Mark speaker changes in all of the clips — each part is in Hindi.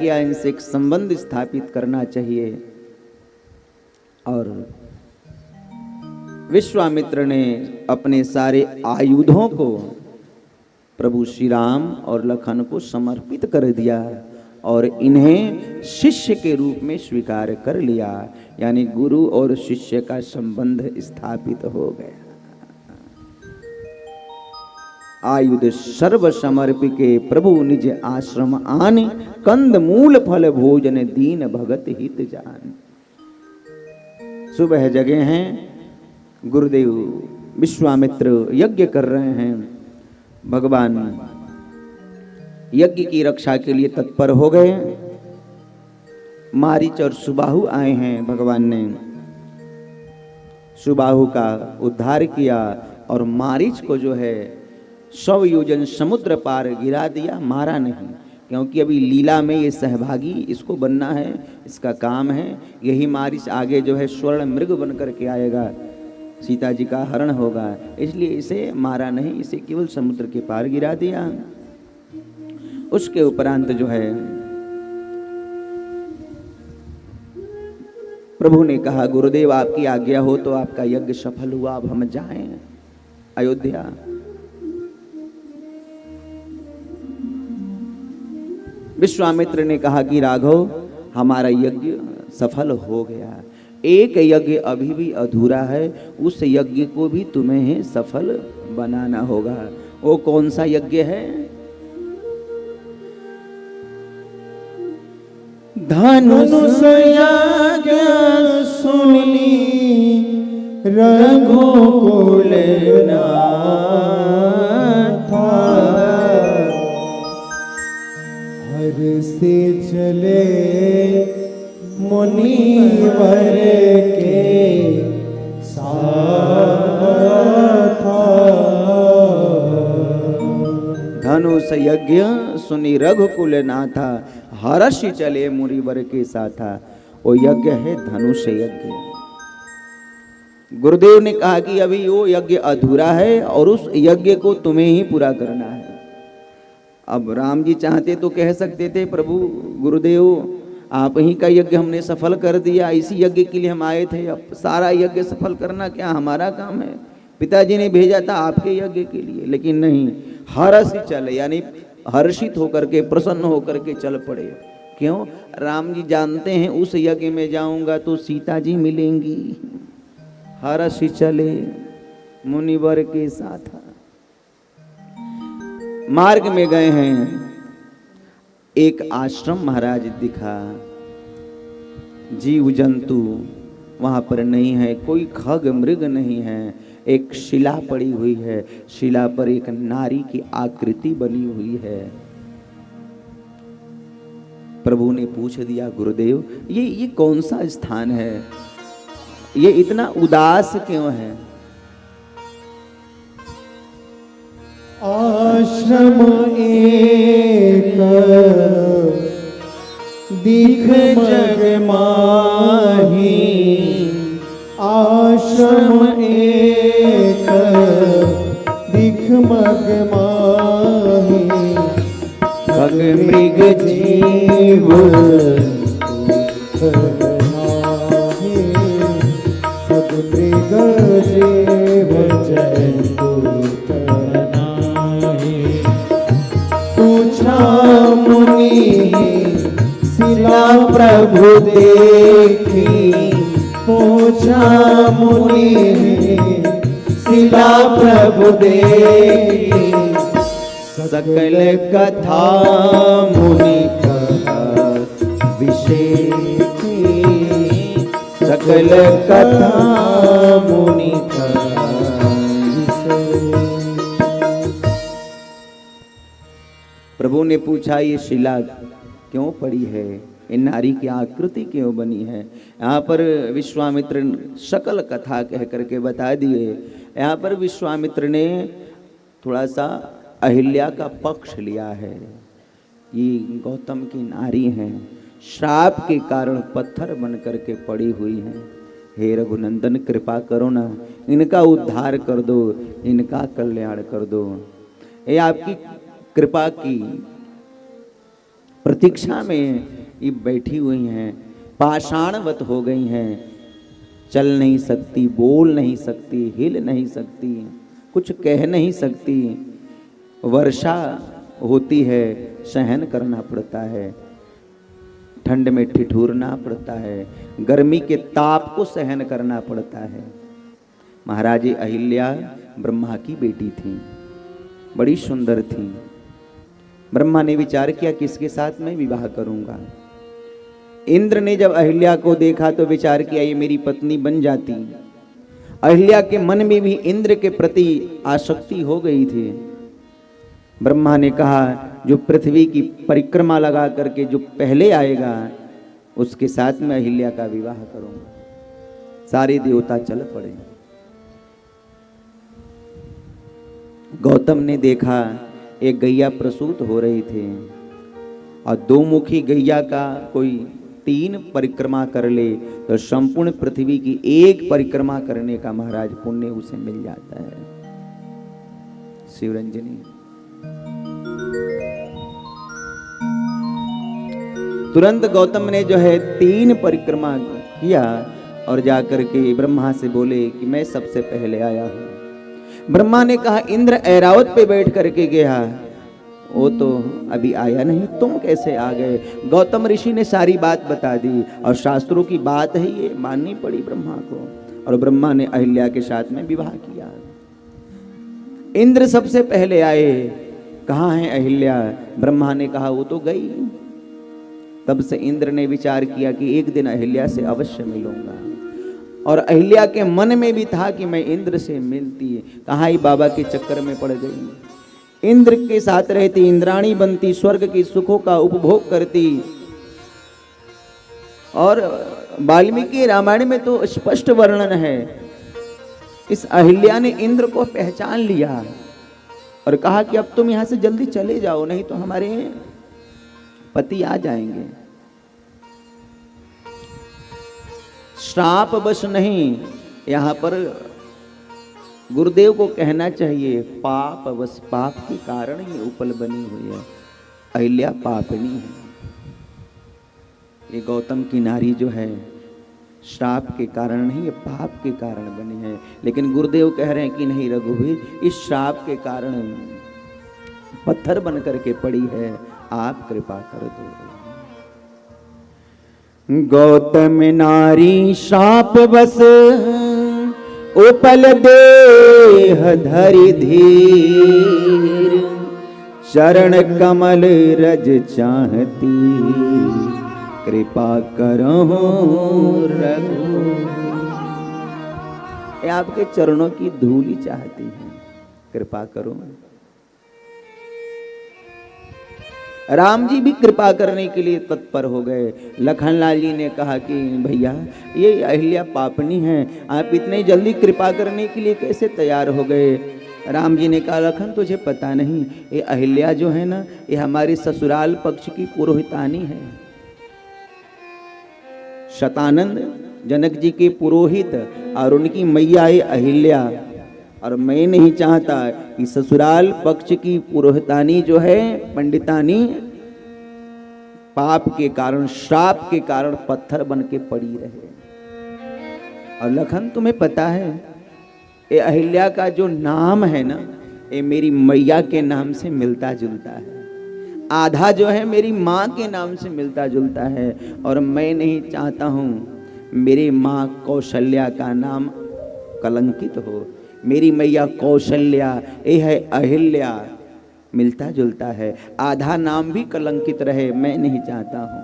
Speaker 1: या इनसे एक संबंध स्थापित करना चाहिए। और विश्वामित्र ने अपने सारे आयुधों को प्रभु श्री राम और लखन को समर्पित कर दिया और इन्हें शिष्य के रूप में स्वीकार कर लिया, यानी गुरु और शिष्य का संबंध स्थापित हो गया। आयुध सर्व समर्पिके प्रभु निज आश्रम आन, कंद मूल फल भोजन दीन भगत हित जान। सुबह जगे हैं, गुरुदेव विश्वामित्र यज्ञ कर रहे हैं। भगवान यज्ञ की रक्षा के लिए तत्पर हो गए। मारीच और सुबाहु आए हैं। भगवान ने सुबाहु का उद्धार किया और मारीच को जो है 100 योजन समुद्र पार गिरा दिया, मारा नहीं, क्योंकि अभी लीला में ये सहभागी इसको बनना है, इसका काम है। यही मारीच आगे जो है स्वर्ण मृग बन करके आएगा, सीता जी का हरण होगा, इसलिए इसे मारा नहीं, इसे केवल समुद्र के पार गिरा दिया। उसके उपरांत जो है प्रभु ने कहा, गुरुदेव आपकी आज्ञा हो तो आपका यज्ञ सफल हुआ, अब हम जाएं अयोध्या। विश्वामित्र ने कहा कि राघव हमारा यज्ञ सफल हो गया, एक यज्ञ अभी भी अधूरा है, उस यज्ञ को भी तुम्हें सफल बनाना होगा। वो कौन सा यज्ञ है?
Speaker 2: धनुष यज्ञ सुनी रघुकुल नाथा, हर से चले मुनिवर के साथ।
Speaker 1: धनुष यज्ञ सुनी रघुकुल नाथा, हर्ष चले मुनिवर के साथा। वो यज्ञ है धनुष यज्ञ। गुरुदेव ने कहा कि अभी वो यज्ञ अधूरा है और उस यज्ञ को तुम्हें ही पूरा करना है। अब राम जी चाहते तो कह सकते थे, प्रभु गुरुदेव आप ही का यज्ञ हमने सफल कर दिया, इसी यज्ञ के लिए हम आए थे, अब सारा यज्ञ सफल करना क्या हमारा काम है? पिताजी ने भेजा था आपके यज्ञ के लिए। लेकिन नहीं, हर्ष चले, यानी हर्षित होकर के, प्रसन्न होकर के चल पड़े। क्यों? राम जी जानते हैं उस यज्ञ में जाऊंगा तो सीता जी मिलेंगी। हर्ष चले मुनिवर के साथ। मार्ग में गए हैं, एक आश्रम महाराज दिखा, जीव जंतु वहां पर नहीं है, कोई खग मृग नहीं है, एक शिला पड़ी हुई है, शिला पर एक नारी की आकृति बनी हुई है। प्रभु ने पूछ दिया, गुरुदेव ये कौन सा स्थान है, ये इतना उदास क्यों है?
Speaker 2: आश्रम एक दिख जग माही, आश्रम एक दिख मग माही,
Speaker 1: खग मृग जीव
Speaker 2: खग मृग जीव जंतु मुनि शिला प्रभु देखी, पूछा मुनि शिला प्रभु देखी,
Speaker 1: सकल कथा मुनि कहत विषेखी, सकल कथा मुनि कहत विषेखी। प्रभु ने पूछा, ये शिला क्यों पड़ी है, ये नारी की आकृति क्यों बनी है? यहाँ पर विश्वामित्र सकल कथा कह करके बता दिए। यहाँ पर विश्वामित्र ने थोड़ा सा अहिल्या का पक्ष लिया है। ये गौतम की नारी हैं, श्राप के कारण पत्थर बन करके पड़ी हुई हैं। हे रघुनंदन कृपा करो ना, इनका उद्धार कर दो, इनका कल्याण कर दो। ये आपकी कृपा की प्रतीक्षा में ये बैठी हुई हैं, पाषाणवत हो गई हैं, चल नहीं सकती, बोल नहीं सकती, हिल नहीं सकती, कुछ कह नहीं सकती। वर्षा होती है, सहन करना पड़ता है, ठंड में ठिठुरना पड़ता है, गर्मी के ताप को सहन करना पड़ता है। महाराजी अहिल्या ब्रह्मा की बेटी थी, बड़ी सुंदर थी। ब्रह्मा ने विचार किया किसके साथ मैं विवाह करूंगा। इंद्र ने जब अहिल्या को देखा तो विचार किया ये मेरी पत्नी बन जाती। अहिल्या के मन में भी इंद्र के प्रति आसक्ति हो गई थी। ब्रह्मा ने कहा जो पृथ्वी की परिक्रमा लगा करके जो पहले आएगा उसके साथ मैं अहिल्या का विवाह करूंगा। सारे देवता चल पड़े। गौतम ने देखा एक गैया प्रसूत हो रही थी और दो मुखी गैया का कोई 3 परिक्रमा कर ले तो संपूर्ण पृथ्वी की एक परिक्रमा करने का महाराज पुण्य उसे मिल जाता है। शिवरंजनी तुरंत गौतम ने जो है 3 परिक्रमा किया और जाकर के ब्रह्मा से बोले कि मैं सबसे पहले आया हूं। ब्रह्मा ने कहा इंद्र ऐरावत पे बैठ करके गया, वो तो अभी आया नहीं, तुम कैसे आ गए। गौतम ऋषि ने सारी बात बता दी और शास्त्रों की बात है ये माननी पड़ी ब्रह्मा को। और ब्रह्मा ने अहिल्या के साथ में विवाह किया। इंद्र सबसे पहले आए, कहाँ है अहिल्या। ब्रह्मा ने कहा वो तो गई। तब से इंद्र ने विचार किया कि एक दिन अहिल्या से अवश्य मिलूंगा। और अहिल्या के मन में भी था कि मैं इंद्र से मिलती, कहाँ ही बाबा के चक्कर में पड़ गई। इंद्र के साथ रहती, इंद्राणी बनती, स्वर्ग के सुखों का उपभोग करती। और वाल्मीकि रामायण में तो स्पष्ट वर्णन है, इस अहिल्या ने इंद्र को पहचान लिया और कहा कि अब तुम यहां से जल्दी चले जाओ, नहीं तो हमारे पति आ जाएंगे। श्राप बस नहीं, यहां पर गुरुदेव को कहना चाहिए पाप बस, पाप के कारण ये उपल बनी हुई है। अहिल्या पापनी है। ये गौतम की नारी जो है श्राप के कारण नहीं, ये पाप के कारण बनी है। लेकिन गुरुदेव कह रहे हैं कि नहीं रघुवीर, इस श्राप के कारण पत्थर बन करके पड़ी है, आप कृपा कर दो। गौतम नारी श्राप बस उपल देह धरि धीर, चरण कमल रज चाहती, कृपा करो रघु। आपके चरणों की धूली चाहती है, कृपा करो। राम जी भी कृपा करने के लिए तत्पर हो गए। लखनलाल जी ने कहा कि भैया ये अहिल्या पापनी है, आप इतने जल्दी कृपा करने के लिए कैसे तैयार हो गए। राम जी ने कहा लखन तुझे पता नहीं, ये अहिल्या जो है ना, ये हमारे ससुराल पक्ष की पुरोहितानी है। शतानंद जनक जी के पुरोहित और उनकी मैया है अहिल्या। और मैं नहीं चाहता कि ससुराल पक्ष की पुरोहितानी जो है पंडितानी पाप के कारण, श्राप के कारण पत्थर बन के पड़ी रहे। और लखन तुम्हें पता है ये अहिल्या का जो नाम है ना, ये मेरी मैया के नाम से मिलता जुलता है। आधा जो है मेरी माँ के नाम से मिलता जुलता है। और मैं नहीं चाहता हूँ मेरी माँ कौशल्या का नाम कलंकित हो। मेरी मैया कौशल्या, ये है अहिल्या, मिलता जुलता है। आधा नाम भी कलंकित रहे, मैं नहीं चाहता हूं।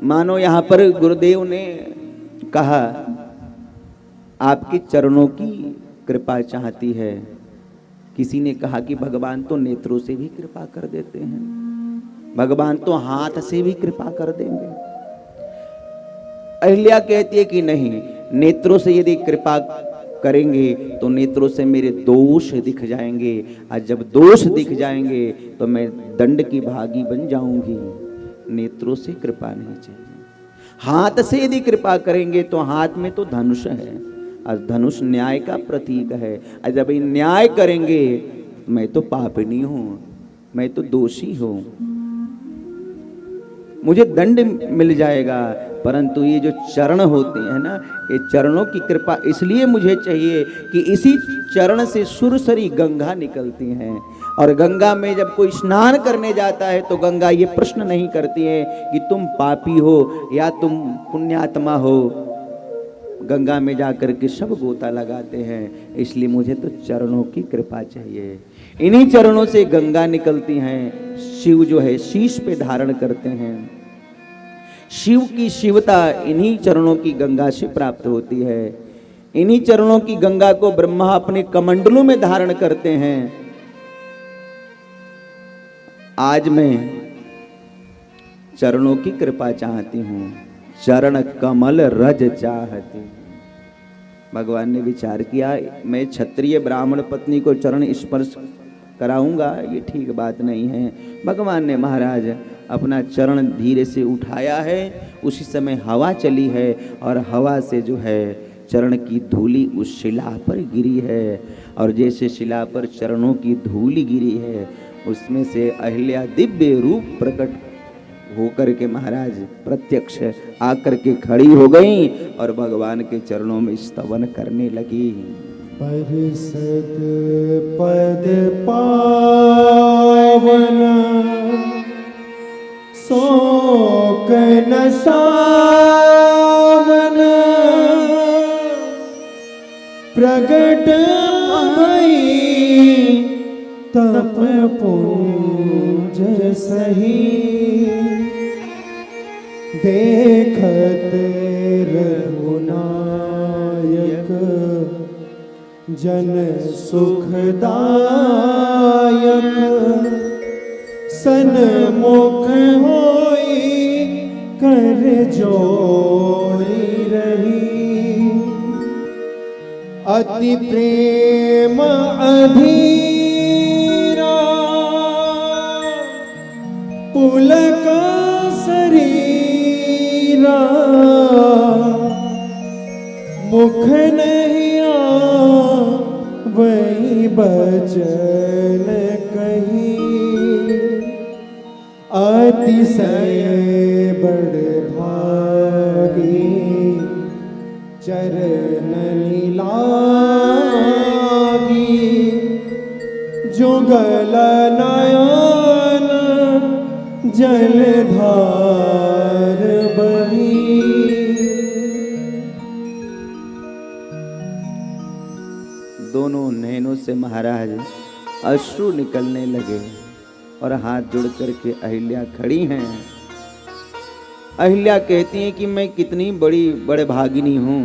Speaker 1: मानो यहां पर गुरुदेव ने कहा आपके चरणों की कृपा चाहती है। किसी ने कहा कि भगवान तो नेत्रों से भी कृपा कर देते हैं, भगवान तो हाथ से भी कृपा कर देंगे। अहिल्या कहती है कि नहीं, नेत्रों से यदि कृपा करेंगे तो नेत्रों से मेरे दोष दिख जाएंगे, और जब दोष दिख जाएंगे तो मैं दंड की भागी बन जाऊंगी। नेत्रों से कृपा नहीं चाहिए। हाथ से यदि कृपा करेंगे तो हाथ में तो धनुष है, और धनुष न्याय का प्रतीक है। और जब न्याय करेंगे मैं तो पापिनी हूं, मैं तो दोषी हूं, मुझे दंड मिल जाएगा। परंतु ये जो चरण होते हैं ना, ये चरणों की कृपा इसलिए मुझे चाहिए कि इसी चरण से सुरसरी गंगा निकलती हैं। और गंगा में जब कोई स्नान करने जाता है तो गंगा ये प्रश्न नहीं करती है कि तुम पापी हो या तुम पुण्यात्मा हो। गंगा में जाकर के सब गोता लगाते हैं। इसलिए मुझे तो चरणों की कृपा चाहिए। इन्हीं चरणों से गंगा निकलती हैं। शिव जो है शीश पे धारण करते हैं। शिव की शिवता इन्हीं चरणों की गंगा से प्राप्त होती है। इन्हीं चरणों की गंगा को ब्रह्मा अपने कमंडलों में धारण करते हैं। आज मैं चरणों की कृपा चाहती हूं, चरण कमल रज चाहती। भगवान ने विचार किया, मैं क्षत्रिय ब्राह्मण पत्नी को चरण स्पर्श कराऊंगा, ये ठीक बात नहीं है। भगवान ने महाराज अपना चरण धीरे से उठाया है। उसी समय हवा चली है और हवा से जो है चरण की धूली उस शिला पर गिरी है। और जैसे शिला पर चरणों की धूली गिरी है, उसमें से अहिल्या दिव्य रूप प्रकट होकर के महाराज प्रत्यक्ष आकर के खड़ी हो गई और भगवान के चरणों में स्तवन करने लगी।
Speaker 2: परिषद पद पावन शोक न सावन, प्रगट भई तप पुंज सही, देखत रघुनायक जन सुखदायक, सन्मुख होई कर जोरी रही, अति प्रेम अधीरा पुलक शरीरा, मुख नहीं वही बचन कही, अतिशय बड़ भागी चरण लागी, जुगल नयन जलधार बही।
Speaker 1: दोनों नैनों से महाराज अश्रु निकलने लगे और हाथ जोड़ करके अहिल्या खड़ी हैं। अहिल्या कहती हैं कि मैं कितनी बड़े भागिनी हूं।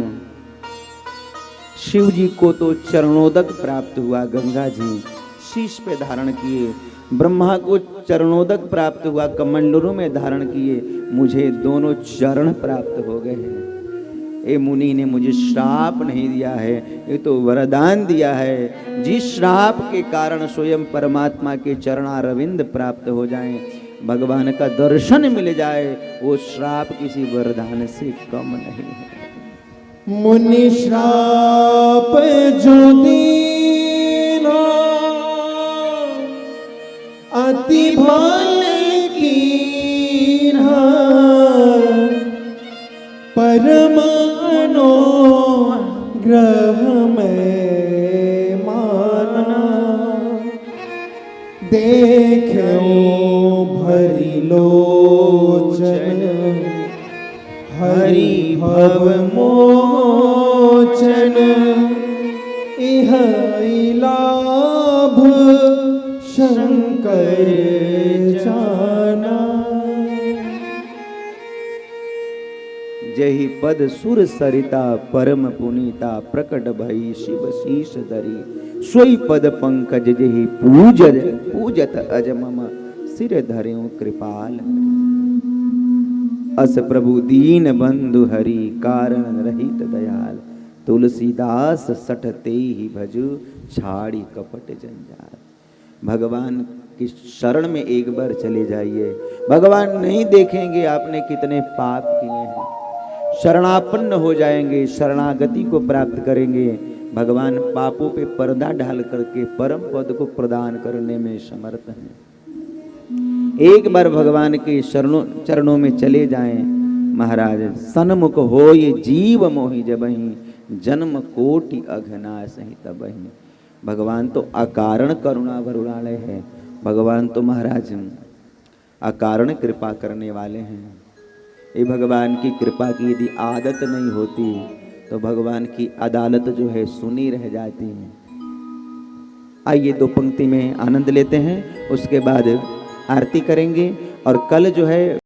Speaker 1: शिव जी को तो चरणोदक प्राप्त हुआ, गंगा जी शीश पे धारण किए। ब्रह्मा को चरणोदक प्राप्त हुआ, कमंडलों में धारण किए। मुझे दोनों चरण प्राप्त हो गए हैं। ए मुनि ने मुझे श्राप नहीं दिया है, ये तो वरदान दिया है। जिस श्राप के कारण स्वयं परमात्मा के चरणारविंद प्राप्त हो जाएं, भगवान का दर्शन मिल जाए, वो श्राप किसी वरदान से कम नहीं है।
Speaker 2: मुनि श्राप जो दीना अति भाई कीन्हा, परमानो ग्रह में माना, देखो भरी लोचन हरि भव मोचन, इह लाभ शंकर जाना।
Speaker 1: जहि पद सुर सरिता परम पुनीता, प्रकट भई शिव शीश धरी, सोई पद पंकज जहि पूजत अज मम सिर धर्यो कृपाल। अस प्रभु दीन बंधु हरि, कारण रहित दयाल, तुलसीदास सठते ही भजु, छाड़ी कपट जंजाल। भगवान की शरण में एक बार चले जाइए, भगवान नहीं देखेंगे आपने कितने पाप किए हैं। शरणापन्न हो जाएंगे, शरणागति को प्राप्त करेंगे। भगवान पापों पे पर्दा डाल करके परम पद को प्रदान करने में समर्थ हैं। एक बार भगवान के चरणों में चले जाएं महाराज, सन्मुख हो ये जीव मोहि जबहि, जन्म कोटि अघनाश ही तबहि। भगवान तो अकारण करुणा वरुणालय है। भगवान तो महाराज अकारण कृपा करने वाले हैं। ये भगवान की कृपा की यदि आदत नहीं होती तो भगवान की अदालत जो है सुनी रह जाती है। आइए 2 पंक्ति में आनंद लेते हैं, उसके बाद आरती करेंगे और कल जो है